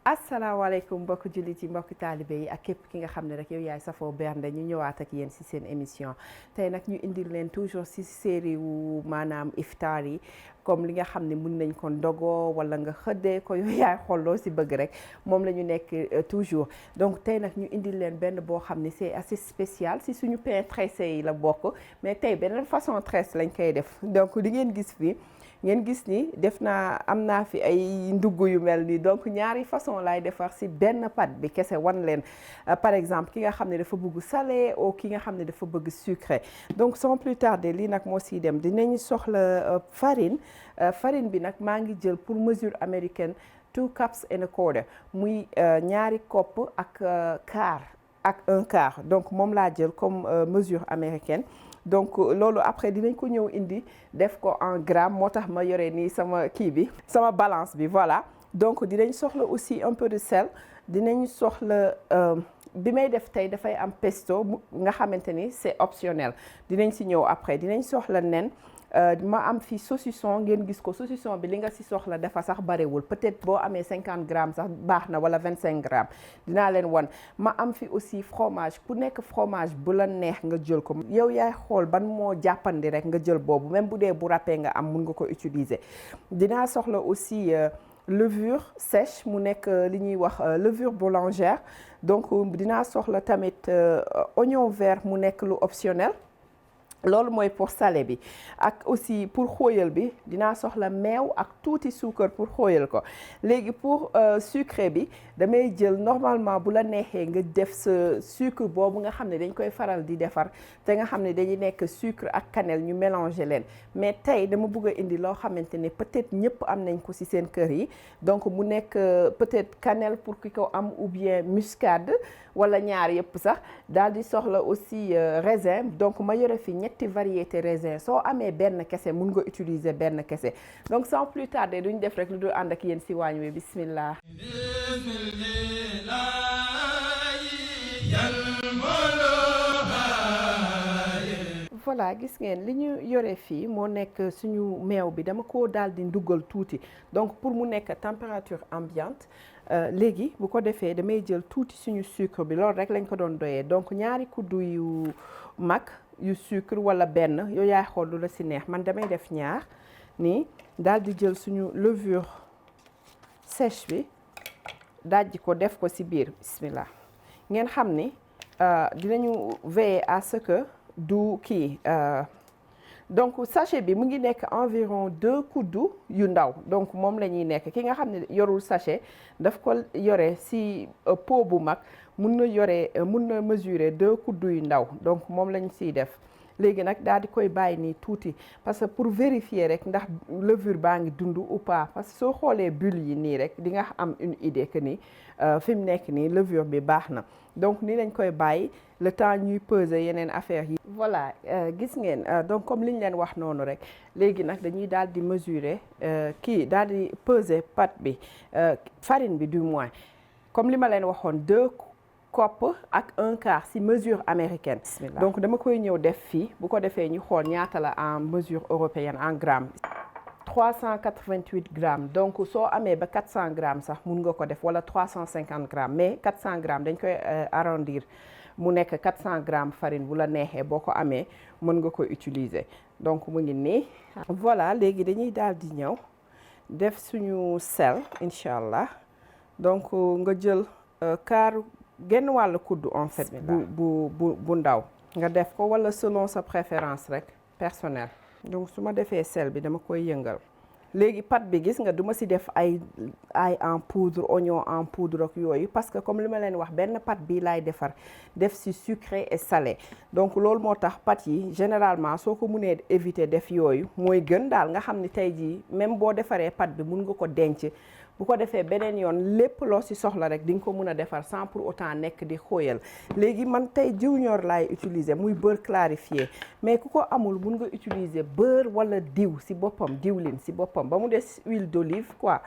asalaamaaleykum mbokki jullit yi mbokki taalibe yi ak képp ki nga xam ne rek yow yaay safoo bernde ñu ñëwaat ak yéen ci seen émission tey nag ñu indil leen toujours ci série wu maanaam iftaar yi comme li nga xam ne mën nañ ko ndogoo wala nga xëddee ko yow yaay xolloo ci bëgg rek moom la ñu nekk toujours donc tey nag ñu indil leen benn boo xam ne c'est assez spécial ci suñu pain tressé yi la bokk mais tey beneen façon tresse lañ koy def donc li ngeen gis fii ngeen gis ni def naa am naa fi ay ndugg yu mel nii donc ñaari façon laay defar ci benn pâte bi kese wan leen par exemple ki nga xam ne dafa bëgg salé ou ki nga xam ne dafa bëgg sucré donc sans plus tarder lii nag moo siy dem dinañu soxla farine farine bi nag maa ngi jël pour mesure américaine 2 cups and a quarter muy ñaari kopp ak quart ak un quart donc moom laa jël comme mesure américaine donc loolu après dinañ ko ñëw indi def ko en gramme moo tax ma yore nii sama kii bi sama balance bi voilà donc dinañ soxla aussi un peu de sel dinañ soxla bi may def tey dafay am pesto nga xamante ni c'est optionnel dinañ si ñëw après dinañ soxla nen ma am fi saucisson ngeen gis ko saucisson bi li nga si soxla dafa sax barewul peut-être boo amee 50 grammes sax baax na wala 25 grammes dinaa leen wan ma am fi aussi fromage ku nekk fromage bu la neex nga jël ko yow yaay xool ban moo jàppandi rek nga jël boobu même bu dee bu râpé nga am mun nga ko utiliser dinaa soxla aussi levure sèche mu nekk li ñuy wax levure boulangère donc dinaa soxla tamit oignon vert mu nekk lu optionnel loolu mooy pour salé bi ak aussi pour xóoyal bi dinaa soxla meew ak tuuti suukar pour xóoyal ko léegi pour sucré bi damay jël normalement bu la neexee nga def sa sucre boobu nga xam ne dañ koy faral di defar te nga xam ne dañuy nekk sucre ak cannelle ñu mélanger leen mais tey dama bëgg a indi loo xamante ne peut-être ñëpp am nañ ko ci seen kër yi donc mu nekk peut-être cannelle pour ki ko am ou bien muscade wala ñaar yëpp sax daal di soxla aussi raisin donc ma yore fi ñetti variété raisin soo amee benn kese mun nga utiliser benn kese donc sans plus tarder duñ def rek lu dul ànd ak yéen ci waañ wi bismillah voilà gis ngeen li ñu yore fii moo nekk suñu meew bi dama ko daal di nduggal tuuti donc pour mu nekk température ambiante léegi bu ko defee damay jël tuuti suñu sucre bi loolu rek lañ ko doon doyee donc ñaari kuddu yu mag yu sucre wala benn yow yaay xool lu la ci neex man damay def ñaar nii daal di jël suñu levure sèche bi dajji ko def ko ci biir bismillah ngeen xam ni dinañu veiller à ce que du kii donc sachet bi mu ngi nekk environ 2 kuddus yu ndaw donc moom la ñuy nekk ki nga xam ne yorul sachet daf ko yore ci pot bu mag mun na mesurer 2 kuddus yu ndaw donc moom lañ ciy def léegi nag daal di koy bàyyi nii tuuti parce que pour vérifier rek ndax levure baa ngi dund ou pas parce que soo xoolee bulle yi nii rek di nga am une idée que ni fi mu nekk nii levure bi baax na donc nii lañ koy bàyyi le temps ñuy peser yeneen affaires yi. voilà gis ngeen donc comme li ñu leen wax noonu rek léegi nag dañuy daal di mesurer daal di peser pâte bi farine bi du moins comme li ma leen waxoon 2 kopp ak un quart ci mesure américaine. Bismillah. Donc dama koy ñëw def fii bu ko defee ñu xool ñaata la en mesure européenne en grammes. 388 grammes donc soo amee ba 400 grammes sax mun nga ko def wala 350 grammes mais 400 grammes dañ koy arrondir mu nekk 400 grammes farine bu la neexee boo ko amee mën nga ko utiliser donc mu ngi nii. voilà léegi dañuy daal di ñëw def suñu sel incha allah donc nga jël quart genn wàll kuddu en fait bu ndaw nga def ko wala selon sa préférence rek personnelle donc su ma defee sel bi dama koy yëngal léegi pâte bi gis nga duma ci def ay en poudre oignon en poudre ak yooyu parce que comme li ma leen wax benn pâte bii laay defar def ci sucré et salé donc loolu moo tax pâte yi généralement soo ko mënee éviter def yooyu mooy gën daal nga xam ni tey jii même boo defaree pâte bi mun nga ko denc bu ko defee beneen yoon lépp loo ci soxla rek di nga ko mën a defar sans pour autant nekk di xóoyal léegi man tey diw ñor laay utiliser muy beurre clarifié mais ku ko amul mun nga utiliser beurre wala diw ci boppam diwlin ci boppam ba mu des huile d'olive quoi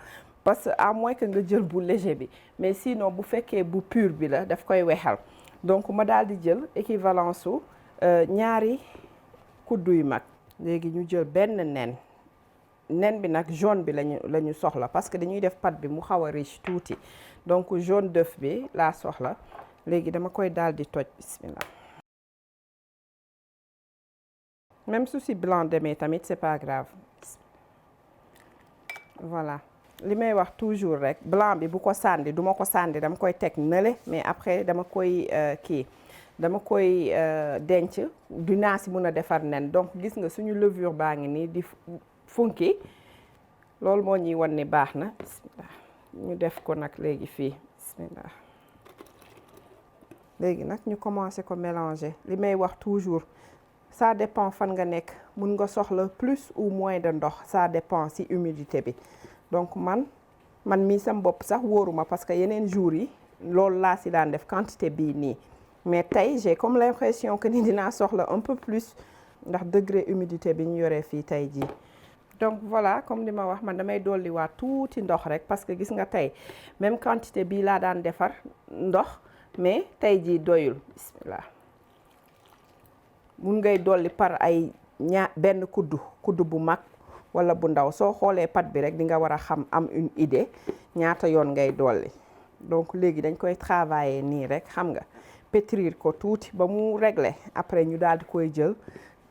parce que à moins que nga jël bu léger bi mais sinon bu fekkee bu pur bi la daf koy wexal donc ma daal di jël équivalence su ñaari kuddu yu mag léegi ñu jël benn nen bi nag jaune bi la ñu soxla parce que dañuy def pâte bi mu xaw a riche tuuti donc jaune d'œuf bi laa soxla léegi dama koy daal di toj bismillah même su si blanc demee tamit c'est pas grave voilà li may wax toujours rek blanc bi bu ko sànni duma ko sànni dama koy teg nële mais après dama koy dama koy denc dinaa si mun a defar nen donc gis nga suñu levure baa ngi nii di funki loolu moo ñuy wan ni baax na bismillah ñu def ko nag léegi fii bismillah léegi nag ñu commencé ko mélanger li may wax toujours ça dépend fan nga nekk mun nga soxla plus ou moins de ndox ça dépend si humidité bi donc man mii sam bopp sax wóoruma parce que yeneen jours yi loolu laa si daan def quantité bii nii mais tey j'ai comme l'impression que ni dinaa soxla un peu plus ndax degré humidité bi ñu yoree fii tey jii donc voilà comme li ma wax man damay dolliwaat tuuti ndox rek parce que gis nga tey même quantité bii laa daan defar ndox mais tey jii doyul bismillah mun ngay dolli par ay benn kuddu bu mag wala bu ndaw soo xoolee pâte bi rek di nga war a xam am une idée ñaata yoon ngay dolli donc léegi dañ koy travailler nii rek xam nga pétrir ko tuuti ba mu régler après ñu daal di koy jël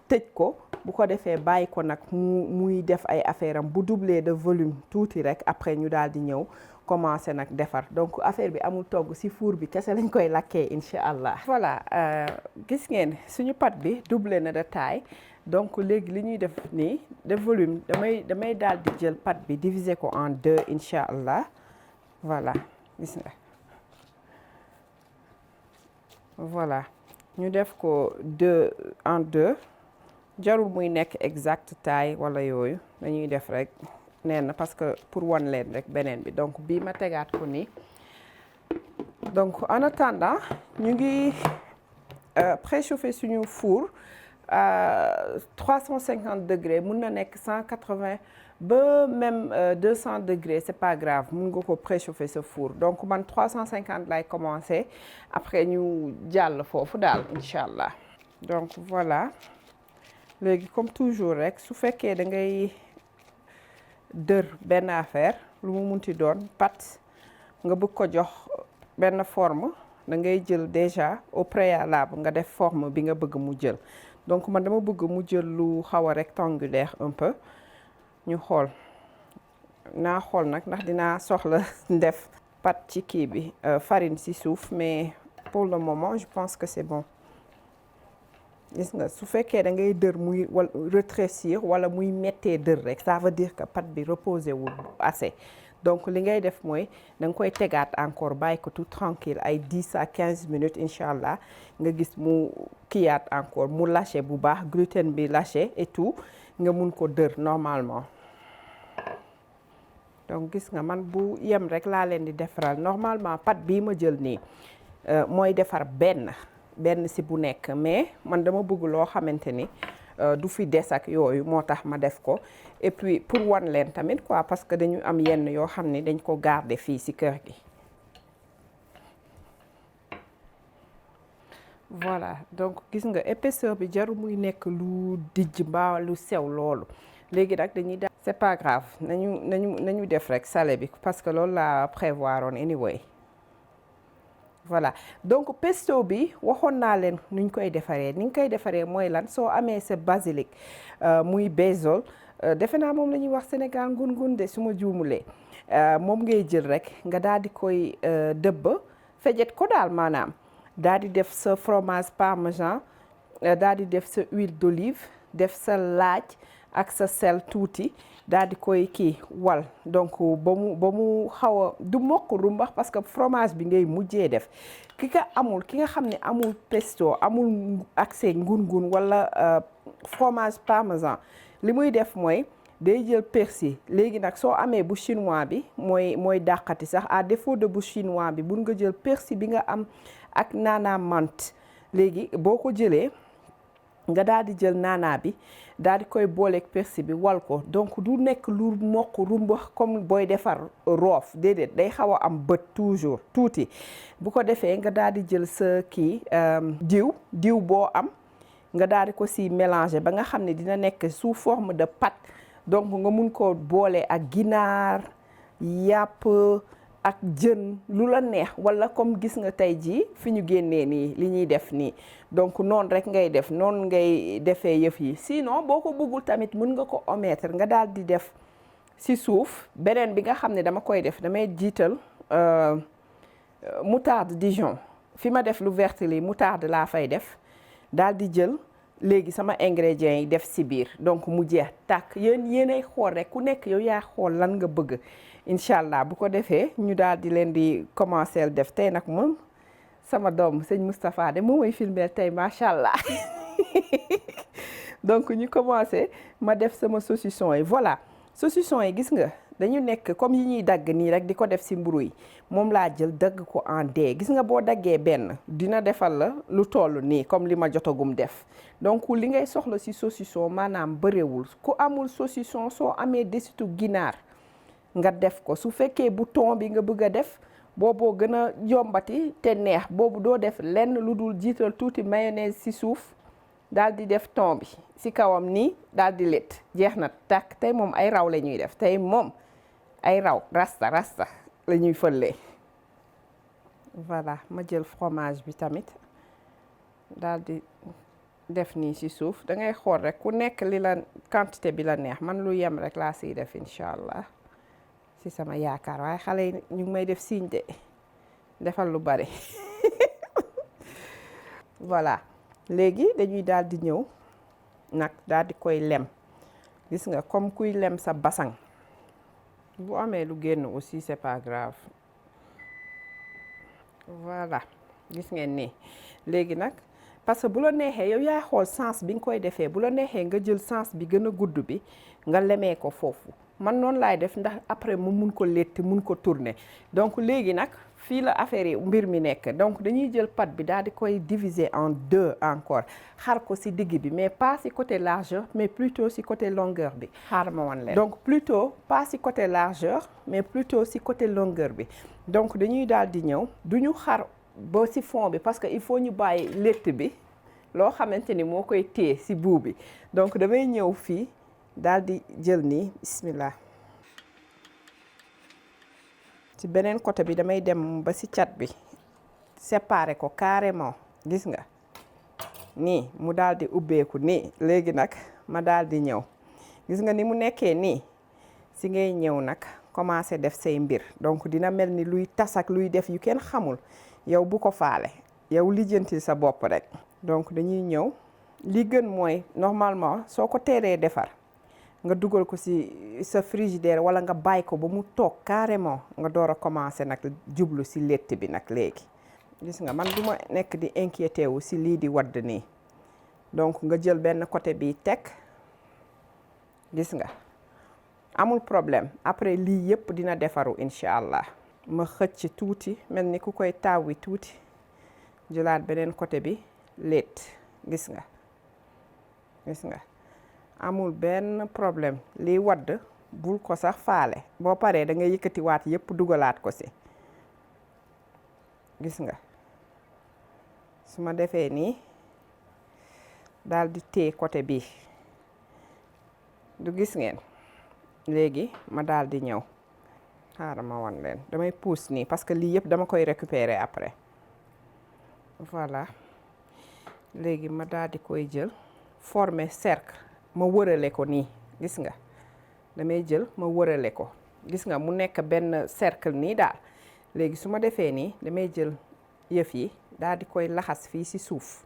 tëj ko bu ko defee bàyyi ko nag muy def ay affaire am bu doubler de volume tuuti rek après ñu daal di ñëw commencer nag defar donc affaire bi amul togg ci four bi kese lañ koy lakkee incha allah. voilà gis ngeen suñu pâte bi doublé na de taille donc léegi li ñuy def nii de volume damay daal di jël pâte bi diviser ko en deux incha allah voilà gis nga voilà ñu def ko en deux jarul muy nekk exact taille wala yooyu dañuy def rek. neen parce que pour wan leen rek beneen bi donc bii ma tegaat ko nii donc en attendant ñu ngi préchauffer suñu four à 350 degrés mun na nekk 180 ba même 200 degrés c'est pas grave mun nga ko préchauffer sa four donc man 350 lay commencer après ñu jàll foofu daal incha allah donc voilà léegi comme toujours rek su fekkee da ngay dër benn affaire lu mu munti doon pâte nga bëgg ko jox benn forme da ngay jël déjà au préalable nga def forme bi nga bëgg mu jël donc man dama bëgg mu jël lu xaw a rectangulaire un peu ñu xool naa xool nag ndax dinaa soxla def pâte ci kii bi farine ci suuf mais pour le moment je pense que c'est bon gis nga su fekkee da ngay dër muy rétrécir wala muy méttee dër rek ça veut dire que pâte bi reposé wul assez donc li ngay def mooy da nga koy tegaat encore bàyyi ko tout tranquille ay 10 à 15 minutes incha allah nga gis mu kiyaat encore mu lâché bu baax gluten bi lâché et tout nga mun ko dër normalement donc gis nga man bu yem rek laa leen di defaral normalement pâte bii ma jël nii mooy defar benn ci bu nekk mais man dama bëgg loo xamante ni du fi des ak yooyu moo tax ma def ko et puis pour wan leen tamit quoi parce que dañu am yenn yoo xam ne dañ ko garder fii ci kër gi. voilà donc gis nga épaisseur bi jarul muy nekk lu dijj mbaa lu sew loolu léegi nag dañuy def c'est pas grave nañu def rek salé bi parce que loolu laa prévoir on anyway. voilà donc pesto bi waxoon naa leen nuñ koy defaree ni ñu koy defaree mooy lan soo amee sa basilic muy basil defe naa moom la ñuy wax Sénégal ngun-ngun de su ma juumulee moom ngay jël rek nga daal di koy dëbb fejet ko daal maanaam daal di def sa fromage parmesan daal di def sa huile d'olive def sa laaj ak sa sel tuuti daal di koy kii wal donc ba mu xaw a du mokk rumbax parce que fromage bi ngay mujjee def ki nga xam ne amul pesto amul accès ngun-ngun wala fromage parmesan li muy def mooy day jël persil léegi nag soo amee bu chinois bi mooy dàqati sax à défaut de bu chinois bi bun nga jël persil bi nga am ak naana menthe léegi boo ko jëlee nga daal di jël naanaa bi daal di koy booleeg persil bi wal ko donc du nekk lu mokk rumbax comme booy defar roof déedéet day xaw a am bët toujours tuuti bu ko defee nga daal di jël sa kii diw boo am nga daal di ko si mélanger ba nga xam ne dina nekk sous forme de pâte donc nga mun koo boole ak ginaar yàpp ak jën lu la neex wala comme gis nga tey jii fi ñu génnee nii li ñuy def nii donc noonu rek ngay def noonu ngay defee yëf yi sinon boo ko bëggul tamit mën nga ko omettre nga daal di def ci suuf beneen bi nga xam ne dama koy def damay jiital moutarde Dijon fi ma def lu vert li moutarde laa fay def daal di jël léegi sama ingrédients yi def ci biir donc mu jeex tàkk yéenay xool rek ku nekk yow yaa xool lan nga bëgg incha allah bu ko defee ñu daal di leen di commencer def tey nag moom sama doom sëñ Moustapha de moo may filmer tey macha allah donc ñu commencer ma def sama saucisson yi voilà saucisson yi gis nga dañu nekk comme yi ñuy dagg nii rek di ko def ci mburu yi moom laa jël dagg ko en dés gis nga boo daggee benn dina defal la lu toll nii comme li ma jotagum def donc li ngay soxla ci saucisson maanaam bëriwul ku amul saucisson soo amee desitu ginaar nga def ko su fekkee bouton bi nga bëgg a def booboo gën a yombati te neex boobu doo def lenn lu dul jiital tuuti mayonnaise ci suuf daal di def thon bi ci kawam nii daal di lett jeex na tàkk tey moom ay raw la ñuy def tey moom ay raw rasta la ñuy fëllee voilà ma jël fromage bi tamit daal di def nii ci suuf da ngay xool rek ku nekk li la quantité bi la neex man lu yem rek laa siy def incha allah ci sama yaakaar waaye xale yi ñu ngi may def signe de defal lu bari voilà léegi dañuy daal di ñëw nag daal di koy lem gis nga comme kuy lem sa basang bu amee lu génn aussi c'est pas grave voilà gis ngeen ni léegi nag parce que bu la neexee yow yaa xool sens bi nga koy defee bu la neexee nga jël sens bi gën a gudd bi nga lemee ko foofu man noonu laay def ndax après mu mun ko letti mun ko tourner donc léegi nag fii la affaire yi mbir mi nekk donc dañuy jël pâte bi daal di koy diviser en deux encore xar ko ci digg bi mais pas ci côté largeur mais plutôt ci côté longueur bi xaar ma wan leen donc plutôt pas ci côté largeur mais plutôt ci côté longueur bi donc dañuy daal di ñëw duñu xar ba ci fond bi parce que il faut ñu bàyyi lett bi loo xamante ni moo koy téye ci bout bi donc damay ñëw fii daal di jël nii bismillah ci beneen côté bi damay dem ba ci cat bi séparer ko carrément gis nga nii mu daal di ubbeeku nii léegi nag ma daal di ñëw gis nga ni mu nekkee nii ci ngay ñëw nag commencer def say mbir donc dina mel ni luy tas ak luy def yu kenn xamul yow bu ko faale yow lijjanti sa bopp rek donc dañuy ñëw li gën mooy normalement soo ko teelee defar nga dugal ko ci sa frigidaire wala nga bàyyi ko ba mu toog carrément nga door a commencer nag jublu ci lett bi nag léegi gis nga man du ma nekk di inquiété wu ci lii di wadd nii donc nga jël benn côté bi teg gis nga amul problème après lii yépp dina defaru incha allah ma xëcc tuuti mel ni ku koy tawwi tuuti jëlaat beneen côté bi lett gis nga amul benn problème lii wadd bul ko sax faale boo paree da nga yëkkatiwaat yépp dugalaat ko ci gis nga su ma defee nii daal di téye côté bi du gis ngeen léegi ma daal di ñëw xaaral ma wan leen damay pousse nii parce que lii yépp dama koy récupérer après voilà léegi ma daal di koy jël former cercle ma wërale ko nii gis nga damay jël ma wërale ko gis nga mu nekk benn cercle nii daal léegi su ma defee nii damay jël yëf yi daal di koy laxas fii ci suuf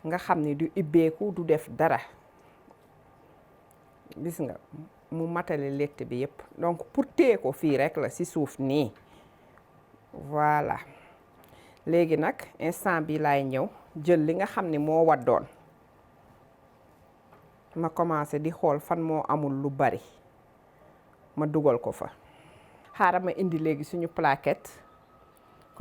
nga xam ni du ibbeeku du def dara gis nga mu matale lett bi yépp donc pour téye ko fii rek la ci suuf nii voilà léegi nag instant bi laay ñëw jël li nga xam ni moo waddoon ma commencé di xool fan moo amul lu bari ma dugal ko fa xaaral ma indi léegi suñu plaquette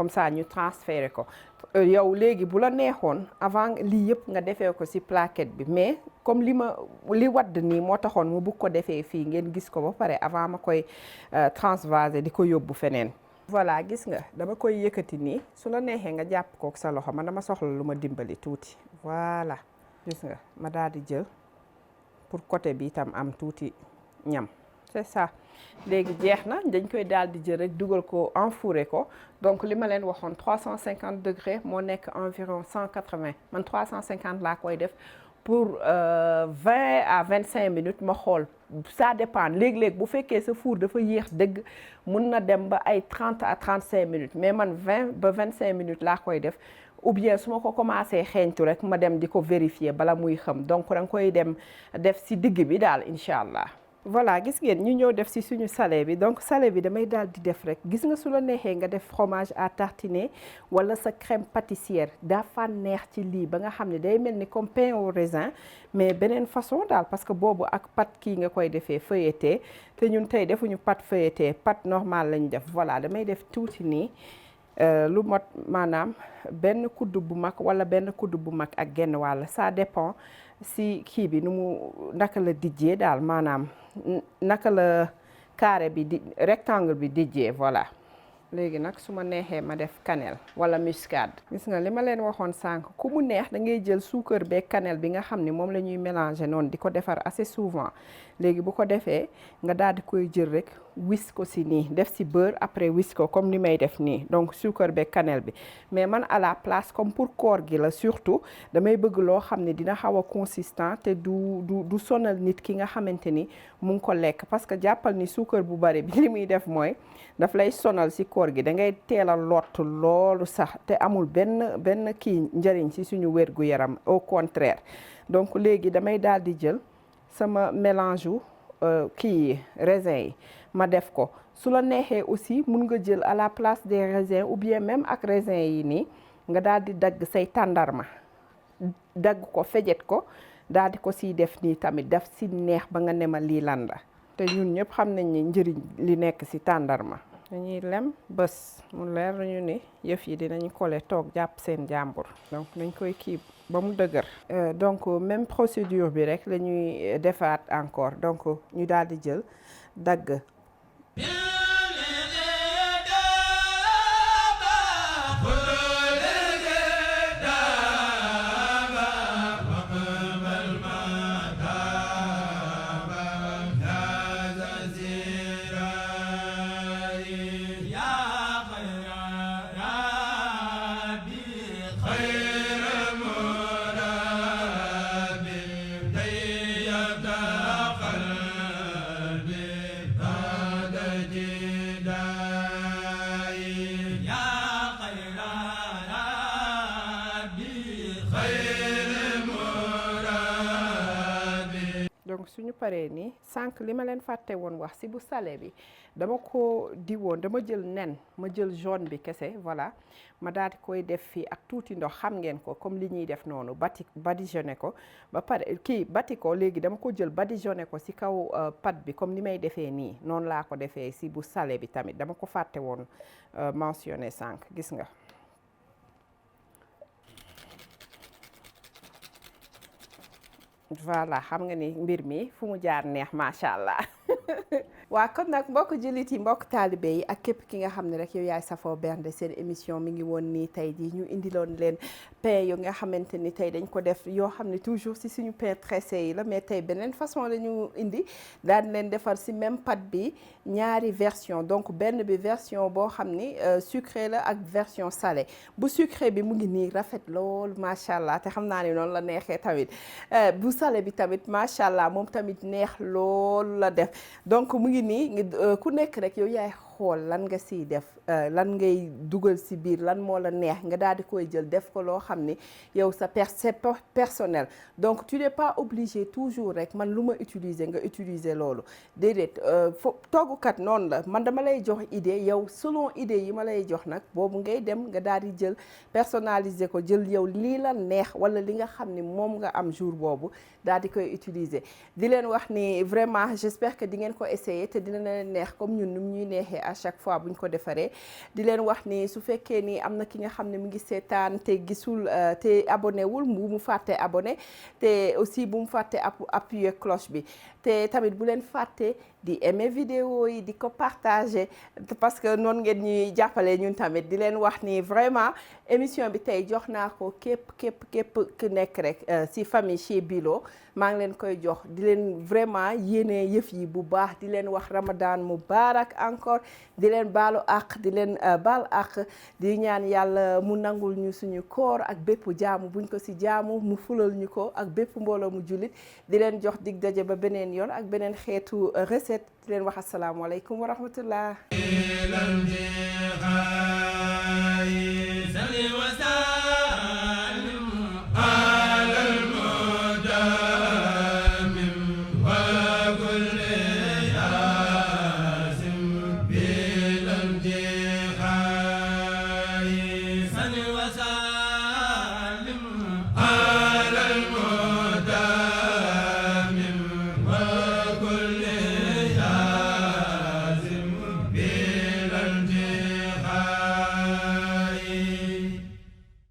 comme ça ñu transféré ko yow léegi bu la neexoon avant lii yëpp nga defee ko ci plaquette bi mais comme li wadd nii moo taxoon mu bugg ko defee fii ngeen gis ko ba pare avant ma koy transvaser di ko yóbbu feneen. voilà gis nga dama koy yëkkati nii su la neexee nga jàpp kook sa loxo man dama soxla lu ma dimbali tuuti voilà gis nga ma daal di jël pour côté bi itam am tuuti ñam c'est ça. léegi jeex na dañ koy daal di jël rek dugal ko enfouré ko donc li ma leen waxoon 350 degrés moo nekk environ 180 man 350 laa koy def pour 20 à 25 minutes ma xool ça dépend léeg-léeg bu fekkee sa four dafa yéex dëgg mun na dem ba ay 30 à 35 minutes mais man 20 ba 25 minutes laa koy def ou bien su ma ko commencé xeeñtu rek ma dem di ko vérifier bala muy xam donc da nga koy dem def ci digg bi daal incha allah. voilà gis ngeen ñu ñëw def ci suñu salé bi donc salé bi damay daal di def rek gis nga su la neexee nga def fromage à tartiner wala sa crème pâtissière dafa neex ci lii ba nga xam ne day mel ni comme pain au raisin mais beneen façon daal parce que boobu ak pâte kii nga koy defee feuilleté te ñun tey defuñu pâte feuilleté pâte normale lañu def voilà damay def tuuti nii lu mot maanaam benn kudd bu mag wala benn kudd bu mag ak genn wàll ça dépend si kii bi nu mu naka la dijjee daal maanaam naka la carré bi di rectangle bi dijjee voilà. léegi nag su ma neexee ma def cannelle wala muscade gis nga li ma leen waxoon sànq ku mu neex da ngay jël suukar beeg cannelle bi nga xam ni moom la ñuy mélanger noonu di ko defar assez souvent léegi bu ko defee nga daal di koy jël rek wis ko si nii def si beurre après wis ko comme ni may def nii donc suukar beeg cannelle bi mais man à la place comme pour koor gi la surtout damay bëgg loo xam ne dina xaw a consistant te du sonal nit ki nga xamante ni mu ngi ko lekk parce que jàppal ni suukar bu bari bi li muy def mooy daf lay sonal si koor gi da ngay teel a lott loolu sax te amul benn kii njëriñ ci suñu wérgu yaram au contraire donc léegi damay daal di jël sama mélange u kii raisin yi ma def ko su la neexee aussi mun nga jël à la place des raisins ou bien même ak raisin yi nii nga daal di dagg say tàndarma dagg ko fejet ko daal di ko siy def nii tamit daf si neex ba nga ne ma lii lan la te ñun ñëpp xam nañ ni njëriñ li nekk si tàndarma dañuy lem bés mu leer nañu ni yëf yi dinañ kole toog jàpp seen jàmbur donc dañ koy kii ba mu dëgër donc même procédure bi rek la ñuy defaat encore donc ñu daal di jël dagg donc suñu paree nii sànq li ma leen fàtte woon wax si bu salé bi dama ko diwoon dama jël nen ma jël jaune bi kese voilà ma daal di koy def fii ak tuuti ndox xam ngeen ko comme li ñuy def noonu badigeonné ko ba pare kii bati ko léegi dama ko jël badigeonné ko si kaw pâte bi comme ni may defee nii noonu laa ko defee si bu salé bi tamit dama ko fàtte woon mentionné sànq gis nga voilà xam nga ni mbir mi fu mu jaar neex macha allah waa kon nag mbokk jullit yi mbokk taalibe yi ak képp ki nga xam ne rek yow yaay safoo bernde seen émission mi ngi woon nii tey jii ñu indiloon leen pain yu nga xamante ni tey dañ ko def yoo xam ne toujours si suñu pain tressé yi la mais tey beneen façon la ñu indi daan leen defar si même pâte bi ñaari version donc benn bi version boo xam ni sucré la ak version salé bu sucré bi mu ngi nii rafet lool macha allah te xam naa ne noonu la neexee tamit bu salé bi tamit macha allah moom tamit neex lool la def donc mu ngi nii ku nekk rek yow yaay xool lan nga siy def lan ngay dugal si biir lan moo la neex nga daal di koy jël def ko loo xam ni yow sa c'est personnel donc tu n'es pas obligé toujours rek man lu ma utiliser nga utiliser loolu déedéet toggukat noonu la man dama lay jox idée yow selon idée yi ma lay jox nag boobu ngay dem nga daal di jël personnaliser ko jël yow lii la neex wala li nga xam ni moom nga am jour boobu daal di koy utiliser di leen wax ni vraiment j'espère que di ngeen ko essayer te dina leen neex comme ñun nu ñuy neexee à chaque fois buñ ko defaree di leen wax ni su fekkee ni am na ki nga xam ne mu ngi seetaan te gisul te abonné wul bu mu fàtte abonné te aussi bu mu fàtte appuyer cloche bi te tamit bu leen fàtte di aimer vidéo yi di ko partager parce que noonu ngeen ñuy jàppale ñun tamit di leen wax ni vraiment émission bi tey jox naa ko képp ku nekk rek si famille chez Bilo maa ngi leen koy jox di leen vraiment yéene yëf yi bu baax di leen wax Ramadan Mubarak encore di leen baalu àq di leen baal àq di ñaan yàlla mu nangul ñu suñu koor ak bépp jaamu buñ ko si jaamu mu fulal ñu ko ak bépp mbooloo mu jullit di leen jox dig daje ba beneen yoon ak beneen xeetu recette di leen wax asalaamaaleykum wa rahmatullah Sani wasa